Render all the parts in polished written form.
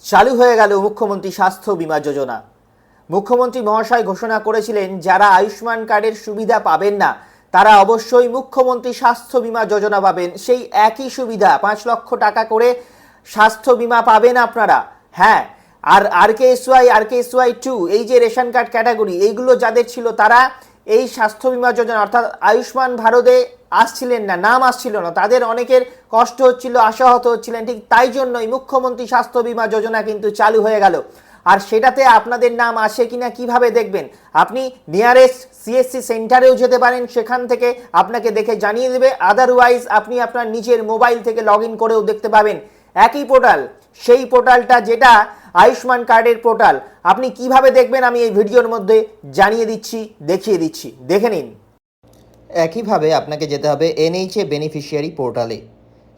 চালু হয়ে গেল মুখ্যমন্ত্রী স্বাস্থ্য বীমা যোজনা। মুখ্যমন্ত্রী মহাশয় ঘোষণা করেছিলেন যারা আয়ুষ্মান কার্ডের সুবিধা পাবেন না তারা অবশ্যই মুখ্যমন্ত্রী স্বাস্থ্য বীমা যোজনা পাবেন। সেই একই সুবিধা 5 লক্ষ টাকা করে স্বাস্থ্য বীমা পাবেন আপনারা। হ্যাঁ, আর আরকেএসওয়াই 2 এই যে রেশন কার্ড ক্যাটাগরি এইগুলো যাদের ছিল তারা এই স্বাস্থ্য বীমা যোজনা অর্থাৎ আয়ুষ্মান ভারতে আসছিলেন না, নাম আসছিল না, তাদের অনেকের কষ্ট হচ্ছিল, আশাহত হচ্ছিলেন। ঠিক তাই জন্যই মুখ্যমন্ত্রী স্বাস্থ্য বীমা যোজনা কিন্তু চালু হয়ে গেল। আর সেটাতে আপনাদের নাম আসে কিনা কিভাবে দেখবেন? আপনি নিয়ারেস্ট সিএসসি সেন্টারেও যেতে পারেন, সেখান থেকে আপনাকে দেখে জানিয়ে দেবে। আদারওয়াইজ আপনি আপনার নিজের মোবাইল থেকে লগ ইন করেও দেখতে পাবেন। একই পোর্টাল, সেই পোর্টালটা যেটা আয়ুষ্মান কার্ডের পোর্টাল। আপনি কিভাবে দেখবেন আমি এই ভিডিওর মধ্যে জানিয়ে দিচ্ছি, দেখিয়ে দিচ্ছি, দেখে নিন। একইভাবে আপনাকে যেতে হবে এনএইচএ বেনিফিশিয়ারি পোর্টালে।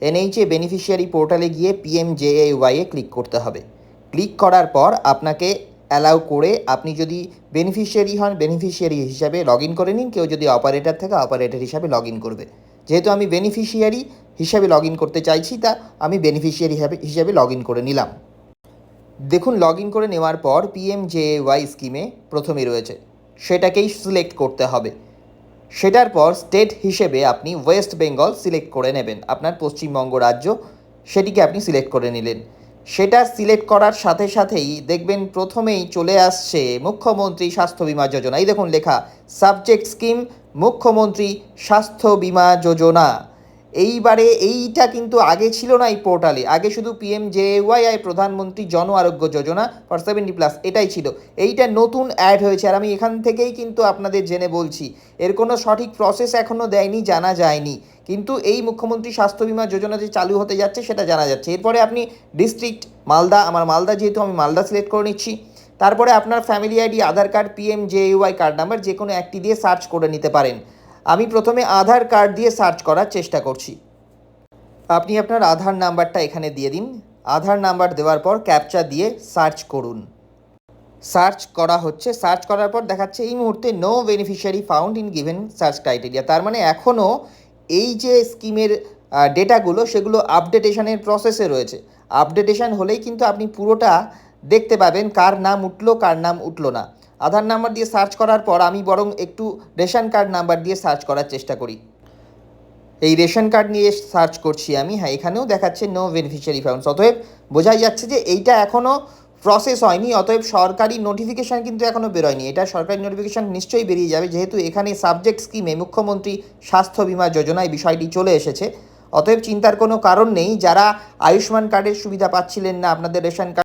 এনএইচএ বেনিফিশিয়ারি পোর্টালে গিয়ে পিএমজেএওয়াই এ ক্লিক করতে হবে। ক্লিক করার পর আপনাকে অ্যালাউ করে আপনি যদি বেনিফিশিয়ারি হন বেনিফিশিয়ারি হিসাবে লগ ইন করে নিন, কেউ যদি অপারেটর থাকে অপারেটর হিসাবে লগ ইন করবে। যেহেতু আমি বেনিফিশিয়ারি হিসাবে লগ ইন করতে চাইছি তা আমি বেনিফিশিয়ারি হিসাবে লগ ইন করে নিলাম। দেখুন, লগ ইন করে নেওয়ার পর পিএমজেএওয়াই স্কিমে প্রথমেই রয়েছে, সেটাকেই সিলেক্ট করতে হবে। সেটার পর স্টেট হিসেবে আপনি ওয়েস্ট বেঙ্গল সিলেক্ট করে নেবেন, আপনার পশ্চিমবঙ্গ রাজ্য, সেটিকে আপনি সিলেক্ট করে নিলেন। সেটা সিলেক্ট করার সাথে সাথেই দেখবেন প্রথমেই চলে আসছে মুখ্যমন্ত্রী স্বাস্থ্য বীমা যোজনা। এই দেখুন লেখা সাবজেক্ট স্কিম মুখ্যমন্ত্রী স্বাস্থ্য বীমা যোজনা। এইবারে এইটা কিন্তু আগে ছিল না এই পোর্টালে, আগে শুধু পিএমজেএওয়াই প্রধানমন্ত্রী জন আরোগ্য যোজনা ফর 70+ এটাই ছিল। এইটা নতুন অ্যাড হয়েছে আর আমি এখান থেকেই কিন্তু আপনাদের জেনে বলছি, এর কোনো সঠিক প্রসেস এখনও দেয়নি, জানা যায়নি, কিন্তু এই মুখ্যমন্ত্রী স্বাস্থ্য বীমা যোজনা যে চালু হতে যাচ্ছে সেটা জানা যাচ্ছে। এরপরে আপনি ডিস্ট্রিক্ট মালদা, আমার মালদা যেহেতু আমি মালদা সিলেক্ট করে নিচ্ছি। তারপরে আপনার ফ্যামিলি আইডি, আধার কার্ড, পিএমজেএওয়াই কার্ড নাম্বার যে কোনো একটি দিয়ে সার্চ করে নিতে পারেন। আমি প্রথমে আধার কার্ড দিয়ে সার্চ করার চেষ্টা করছি। আপনি আপনার আধার নাম্বারটা এখানে দিয়ে দিন। আধার নাম্বার দেওয়ার পর ক্যাপচা দিয়ে সার্চ করুন। সার্চ করা হচ্ছে, সার্চ করার পর দেখাচ্ছে এই মুহূর্তে no beneficiary found in given search criteria. তার মানে এখনও এই যে স্কিমের ডেটাগুলো সেগুলো আপডেটেশনের প্রসেসে রয়েছে। আপডেটেশন হলেই কিন্তু আপনি পুরোটা দেখতে পাবেন কার নাম উঠলো কার নাম উঠলো না। আধার নাম্বার দিয়ে সার্চ করার পর আমি বরং একটু রেশন কার্ড নাম্বার দিয়ে সার্চ করার চেষ্টা করি। এই রেশন কার্ড নিয়ে সার্চ করছি আমি। হ্যাঁ, এখানেও দেখাচ্ছে নো বেনিফিশিয়ারি ফাউন্ড। অতএব বোঝাই যাচ্ছে যে এইটা এখনও প্রসেস হয়নি, অতএব সরকারি নোটিফিকেশান কিন্তু এখনও বেরোয়নি। এটা সরকারি নোটিফিকেশান নিশ্চয়ই বেরিয়ে যাবে, যেহেতু এখানে সাবজেক্ট স্কিমে মুখ্যমন্ত্রী স্বাস্থ্য বীমা যোজনায় বিষয়টি চলে এসেছে। অতএব চিন্তার কোনো কারণ নেই। যারা আয়ুষ্মান কার্ডের সুবিধা পাচ্ছিলেন না, আপনাদের রেশন কার্ড